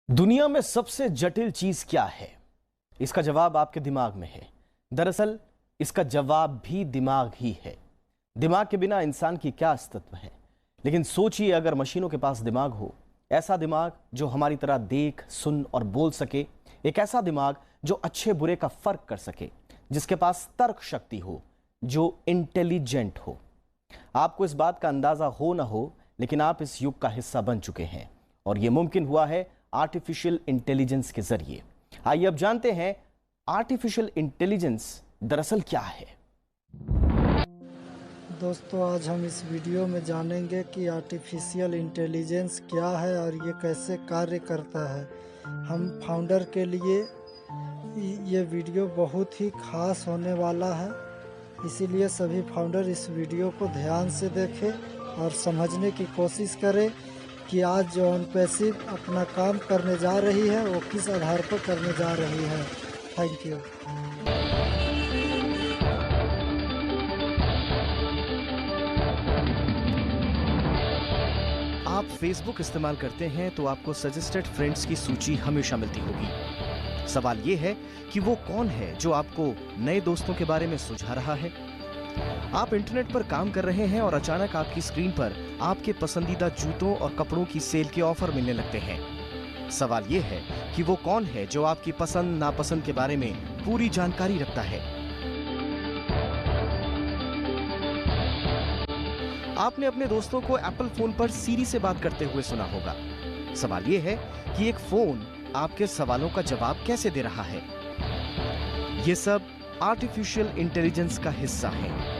दुनिया में सबसे जटिल चीज क्या है? इसका जवाब आपके दिमाग में है। दरअसल इसका जवाब भी दिमाग ही है। दिमाग के बिना इंसान की क्या अस्तित्व है? लेकिन सोचिए, अगर मशीनों के पास दिमाग हो, ऐसा दिमाग जो हमारी तरह देख, सुन और बोल सके, एक ऐसा दिमाग जो अच्छे बुरे का फर्क कर सके, जिसके पास तर्क शक्ति हो, जो इंटेलिजेंट हो। आपको इस बात का अंदाजा हो ना हो, लेकिन आप इस युग का हिस्सा बन चुके हैं और यह मुमकिन हुआ है आर्टिफिशियल इंटेलिजेंस के जरिए। आइए अब जानते हैं आर्टिफिशियल इंटेलिजेंस दरअसल क्या है। दोस्तों, आज हम इस वीडियो में जानेंगे कि आर्टिफिशियल इंटेलिजेंस क्या है और ये कैसे कार्य करता है। हम फाउंडर के लिए ये वीडियो बहुत ही खास होने वाला है, इसीलिए सभी फाउंडर इस वीडियो को ध्यान से देखें और समझने की कोशिश करें कि आज जो ऑनपैसिव अपना काम करने जा रही है वो किस आधार पर करने जा रही है। Thank you. आप फेसबुक इस्तेमाल करते हैं तो आपको सजेस्टेड फ्रेंड्स की सूची हमेशा मिलती होगी। सवाल यह है कि वो कौन है जो आपको नए दोस्तों के बारे में सुझा रहा है। आप इंटरनेट पर काम कर रहे हैं और अचानक आपकी स्क्रीन पर आपके पसंदीदा जूतों और कपड़ों की सेल के ऑफर मिलने लगते हैं। सवाल यह है कि वो कौन है जो आपकी पसंद नापसंद के बारे में पूरी जानकारी रखता है। आपने अपने दोस्तों को एप्पल फोन पर सीरी से बात करते हुए सुना होगा। सवाल यह है कि एक फोन आपके सवालों का जवाब कैसे दे रहा है। यह सब आर्टिफिशियल इंटेलिजेंस का हिस्सा है।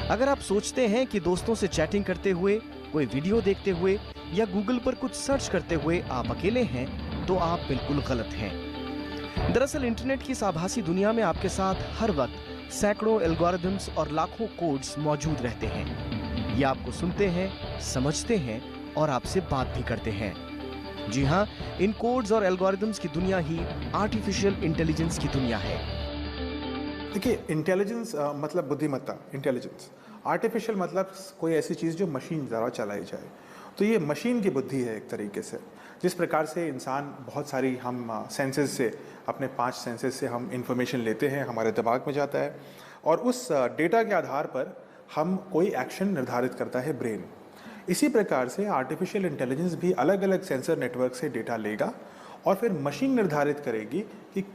अगर आप सोचते हैं कि दोस्तों से चैटिंग करते हुए, कोई वीडियो देखते हुए या गूगल पर कुछ सर्च करते हुए आप अकेले हैं, तो आप बिल्कुल गलत हैं। दरअसल इंटरनेट की इस आभासी दुनिया में आपके साथ हर वक्त सैकड़ों एल्गोरिदम्स और लाखों कोड्स मौजूद रहते हैं। ये आपको सुनते हैं, समझते हैं और आपसे बात भी करते हैं। जी हाँ, इन कोड्स और एल्गोरिदम्स की दुनिया ही आर्टिफिशियल इंटेलिजेंस की दुनिया है। देखिए, इंटेलिजेंस मतलब बुद्धिमत्ता, इंटेलिजेंस। आर्टिफिशियल मतलब कोई ऐसी चीज़ जो मशीन द्वारा चलाई जाए। तो ये मशीन की बुद्धि है एक तरीके से। जिस प्रकार से इंसान बहुत सारी हम सेंसेस से, अपने 5 सेंसेस से हम इंफॉर्मेशन लेते हैं, हमारे दिमाग में जाता है और उस डेटा के आधार पर हम कोई एक्शन निर्धारित करता है ब्रेन। इसी प्रकार से आर्टिफिशियल इंटेलिजेंस भी अलग अलग सेंसर नेटवर्क से डेटा लेगा और फिर मशीन निर्धारित करेगी कि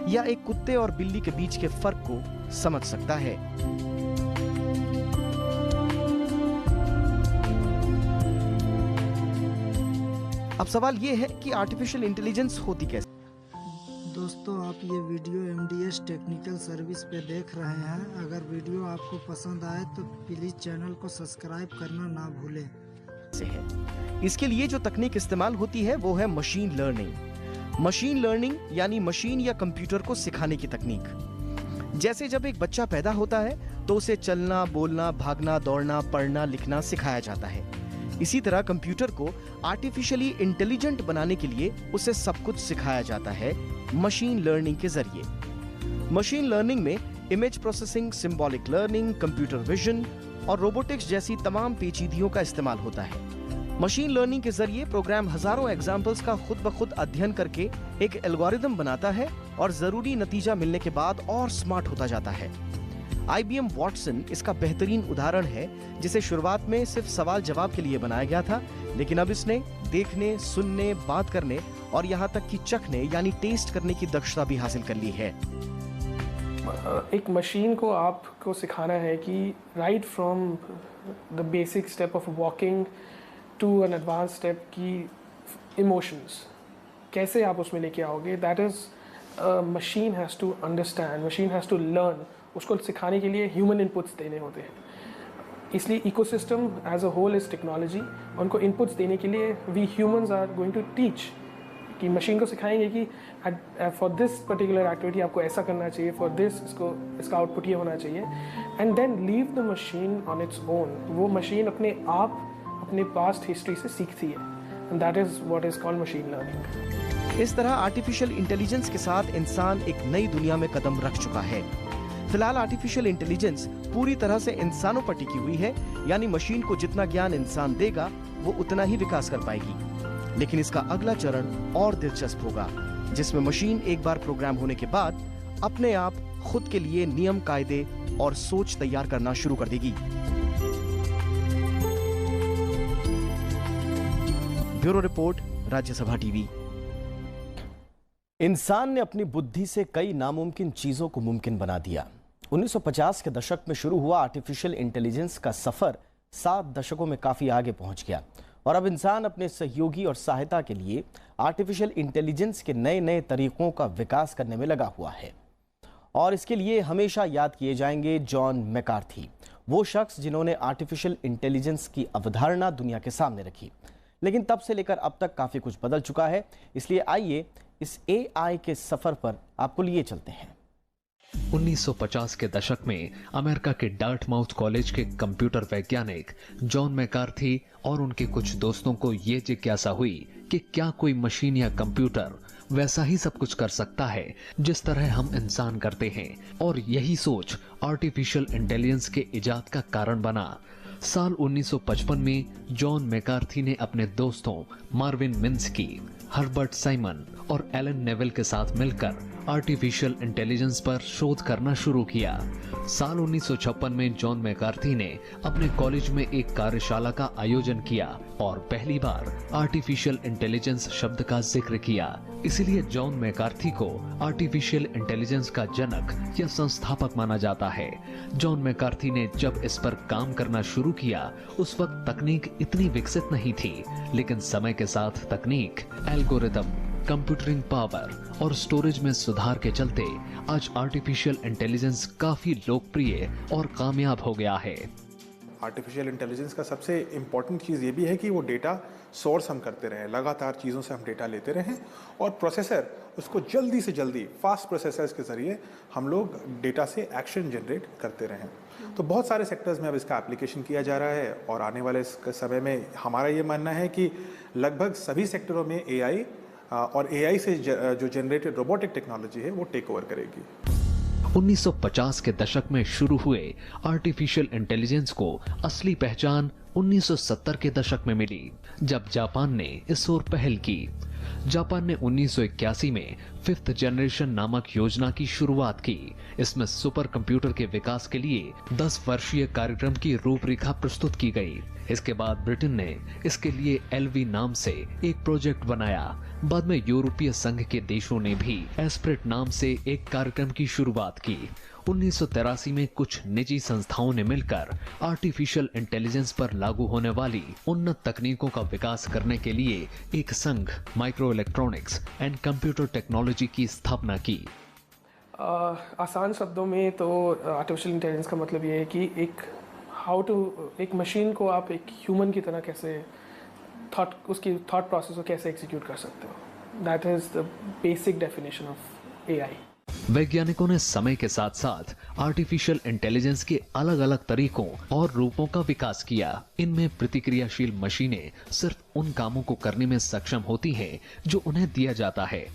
या एक कुत्ते और बिल्ली के बीच के फर्क को समझ सकता है। अब सवाल यह है कि आर्टिफिशियल इंटेलिजेंस होती कैसे? दोस्तों, आप ये वीडियो MDS टेक्निकल सर्विस पे देख रहे हैं। अगर वीडियो आपको पसंद आए तो प्लीज चैनल को सब्सक्राइब करना ना भूलें। इसके लिए जो तकनीक इस्तेमाल होती है वो है मशीन लर्निंग। मशीन लर्निंग यानी मशीन या कंप्यूटर को सिखाने की तकनीक। जैसे जब एक बच्चा पैदा होता है तो उसे चलना, बोलना, भागना, दौड़ना, पढ़ना, लिखना सिखाया जाता है। इसी तरह कंप्यूटर को आर्टिफिशियली इंटेलिजेंट बनाने के लिए उसे सब कुछ सिखाया जाता है मशीन लर्निंग के जरिए। मशीन लर्निंग में image processing, symbolic learning, computer vision और रोबोटिक्स जैसी तमाम पेचीदगियों का इस्तेमाल होता है। मशीन लर्निंग के जरिए प्रोग्राम हजारों एग्जाम्पल्स का खुद ब खुद अध्ययन करके एक एल्गोरिदम बनाता है और जरूरी नतीजा मिलने के बाद और स्मार्ट होता जाता है। IBM वॉटसन इसका बेहतरीन उदाहरण है, जिसे शुरुआत में सिर्फ सवाल जवाब के लिए बनाया गया था, लेकिन अब इसने देखने, सुनने, बात करने और यहाँ तक कि चखने यानी टेस्ट करने की दक्षता भी हासिल कर ली है। एक मशीन को आपको सिखाना है कि right from the basic step of walking to an advance step की इमोशंस कैसे आप उसमें लेके आओगे, that is machine has to understand, machine has to learn. उसको सिखाने के लिए ह्यूमन इनपुट्स देने होते हैं, इसलिए ecosystem as a whole is technology. उनको इनपुट्स देने के लिए we humans are going to teach, कि मशीन को सिखाएंगे कि फॉर दिस पर्टिकुलर एक्टिविटी आपको ऐसा करना चाहिए, फॉर दिस इसका आउटपुट ये होना चाहिए, and then leave the machine on its own. वो मशीन अपने आप अपने पास्ट हिस्ट्री से सीखती है, and that is what is called machine learning. इस तरह आर्टिफिशियल इंटेलिजेंस के साथ इंसान एक नई दुनिया में कदम रख चुका है। फिलहाल आर्टिफिशियल इंटेलिजेंस पूरी तरह से इंसानों पर टिकी हुई है, यानी मशीन को जितना ज्ञान इंसान देगा वो उतना ही विकास कर पाएगी। लेकिन इसका अगला चरण और दिलचस्प होगा, जिसमें मशीन एक बार प्रोग्राम होने के बाद अपने आप खुद के लिए नियम, कायदे और सोच तैयार करना शुरू कर देगी। Bureau report, Rajya Sabha TV. इंसान ने अपनी बुद्धि से कई नामुमकिन चीजों को मुमकिन बना दिया। 1950 के दशक में शुरू हुआ आर्टिफिशियल इंटेलिजेंस का सफर 7 दशकों में काफी आगे पहुंच गया और अब इंसान अपने सहयोगी और सहायता के लिए आर्टिफिशियल इंटेलिजेंस के नए नए तरीकों का विकास करने में लगा हुआ है। और इसके लिए हमेशा याद किए जाएंगे जॉन मैकार्थी, वो शख्स जिन्होंने आर्टिफिशियल इंटेलिजेंस की अवधारणा दुनिया के सामने रखी। लेकिन तब से लेकर अब तक काफी कुछ बदल चुका है, इसलिए आइए इस एआई के सफर पर आपको लिए चलते हैं। 1950 के दशक में अमेरिका के डार्टमाउथ कॉलेज के कंप्यूटर वैज्ञानिक जॉन मैकार्थी और उनके कुछ दोस्तों को यह जिज्ञासा हुई कि क्या कोई मशीन या कंप्यूटर वैसा ही सब कुछ कर सकता है जिस तरह हम इंसान करते हैं, और यही सोच आर्टिफिशियल इंटेलिजेंस के इजाद का कारण बना। साल 1955 में जॉन मैकार्थी ने अपने दोस्तों मार्विन मिन्स्की, हर्बर्ट साइमन और एलन नेवेल के साथ मिलकर आर्टिफिशियल इंटेलिजेंस पर शोध करना शुरू किया। साल 1956 में जॉन मैकार्थी ने अपने कॉलेज में एक कार्यशाला का आयोजन किया और पहली बार आर्टिफिशियल इंटेलिजेंस शब्द का जिक्र किया। इसलिए जॉन मैकार्थी को आर्टिफिशियल इंटेलिजेंस का जनक या संस्थापक माना जाता है। जॉन मैकार्थी ने जब इस पर काम करना शुरू किया उस वक्त तकनीक इतनी विकसित नहीं थी, लेकिन समय के साथ तकनीक, एल्गोरिदम, कंप्यूटरिंग पावर और स्टोरेज में सुधार के चलते आज आर्टिफिशियल इंटेलिजेंस काफी लोकप्रिय और कामयाब हो गया है। आर्टिफिशियल इंटेलिजेंस का सबसे इम्पॉर्टेंट चीज़ ये भी है कि वो डेटा सोर्स हम करते रहें, लगातार चीज़ों से हम डेटा लेते रहें और प्रोसेसर उसको जल्दी से जल्दी फास्ट प्रोसेसर्स के ज़रिए हम लोग डेटा से एक्शन जनरेट करते रहें। तो बहुत सारे सेक्टर्स में अब इसका एप्लीकेशन किया जा रहा है और आने वाले समय में हमारा ये मानना है कि लगभग सभी सेक्टरों में एआई और एआई से जो जनरेटेड रोबोटिक टेक्नोलॉजी है वो टेक ओवर करेगी। 1950 के दशक में शुरू हुए आर्टिफिशियल इंटेलिजेंस को असली पहचान 1970 के दशक में मिली, जब जापान ने इस ओर पहल की। जापान ने 1981 में 5th जनरेशन नामक योजना की शुरुआत की। इसमें सुपर कंप्यूटर के विकास के लिए 10 वर्षीय कार्यक्रम की रूपरेखा प्रस्तुत की गई। इसके बाद ब्रिटेन ने इसके लिए एलवी नाम से एक प्रोजेक्ट बनाया। बाद में यूरोपीय संघ के देशों ने भी एस्प्रिट नाम से एक कार्यक्रम की शुरुआत की। 1983 में कुछ निजी संस्थाओं ने मिलकर आर्टिफिशियल इंटेलिजेंस पर लागू होने वाली उन्नत तकनीकों का विकास करने के लिए एक संघ, micro electronics and computer technology की स्थापना की। आसान शब्दों में तो आर्टिफिशियल इंटेलिजेंस का मतलब ये है कि एक मशीन को आप एक ह्यूमन की तरह कैसे उसकी थॉट प्रोसेस को कैसे एग्जीक्यूट कर सकते हो। That is the basic definition of AI. वैज्ञानिकों ने समय के साथ साथ आर्टिफिशियल इंटेलिजेंस के अलग अलग तरीकों और रूपों का विकास किया। इनमें प्रतिक्रियाशील मशीनें सिर्फ उन कामों को करने में सक्षम होती हैं जो उन्हें दिया जाता है।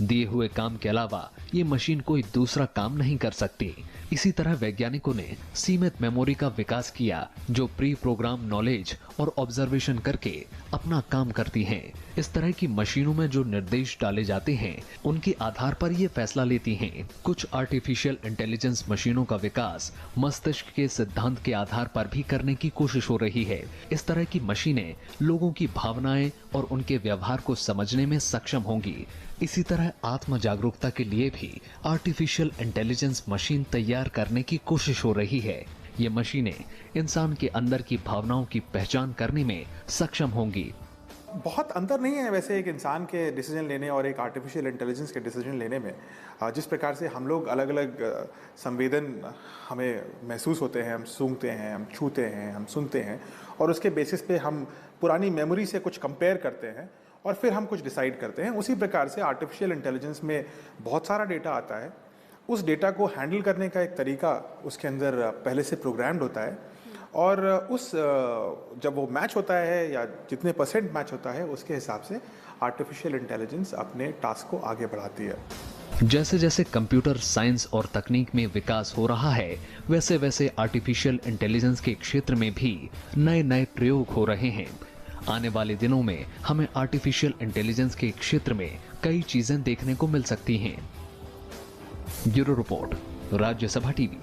दिए हुए काम के अलावा ये मशीन कोई दूसरा काम नहीं कर सकती। इसी तरह वैज्ञानिकों ने सीमित मेमोरी का विकास किया, जो प्री प्रोग्राम नॉलेज और ऑब्जर्वेशन करके अपना काम करती हैं। इस तरह की मशीनों में जो निर्देश डाले जाते हैं, उनके आधार पर ये फैसला लेती हैं। कुछ आर्टिफिशियल इंटेलिजेंस मशीनों का विकास मस्तिष्क के सिद्धांत के आधार पर भी करने की कोशिश हो रही है। इस तरह की मशीनें लोगों की भावनाएं और उनके व्यवहार को समझने में सक्षम होंगी। इसी तरह आत्म जागरूकता के लिए भी आर्टिफिशियल इंटेलिजेंस मशीन तैयार करने की कोशिश हो रही है। ये मशीनें इंसान के अंदर की भावनाओं की पहचान करने में सक्षम होंगी। बहुत अंतर नहीं है वैसे एक इंसान के डिसीजन लेने और एक आर्टिफिशियल इंटेलिजेंस के डिसीजन लेने में। जिस प्रकार से हम लोग अलग अलग संवेदन हमें महसूस होते हैं, हम सूंघते हैं, हम छूते हैं, हम सुनते हैं, और उसके बेसिस पे हम पुरानी मेमोरी से कुछ कंपेयर करते हैं और फिर हम कुछ डिसाइड करते हैं। उसी प्रकार से आर्टिफिशियल इंटेलिजेंस में बहुत सारा डेटा आता है। उस डेटा को हैंडल करने का एक तरीका उसके अंदर पहले से प्रोग्राम्ड होता है, और जब वो मैच होता है या जितने परसेंट मैच होता है, उसके हिसाब से आर्टिफिशियल इंटेलिजेंस अपने टास्क को आगे बढ़ाती है। जैसे जैसे कंप्यूटर साइंस और तकनीक में विकास हो रहा है, वैसे वैसे आर्टिफिशियल इंटेलिजेंस के क्षेत्र में भी नए नए प्रयोग हो रहे हैं। आने वाले दिनों में हमें आर्टिफिशियल इंटेलिजेंस के क्षेत्र में कई चीजें देखने को मिल सकती हैं। Bureau report, Rajya Sabha TV.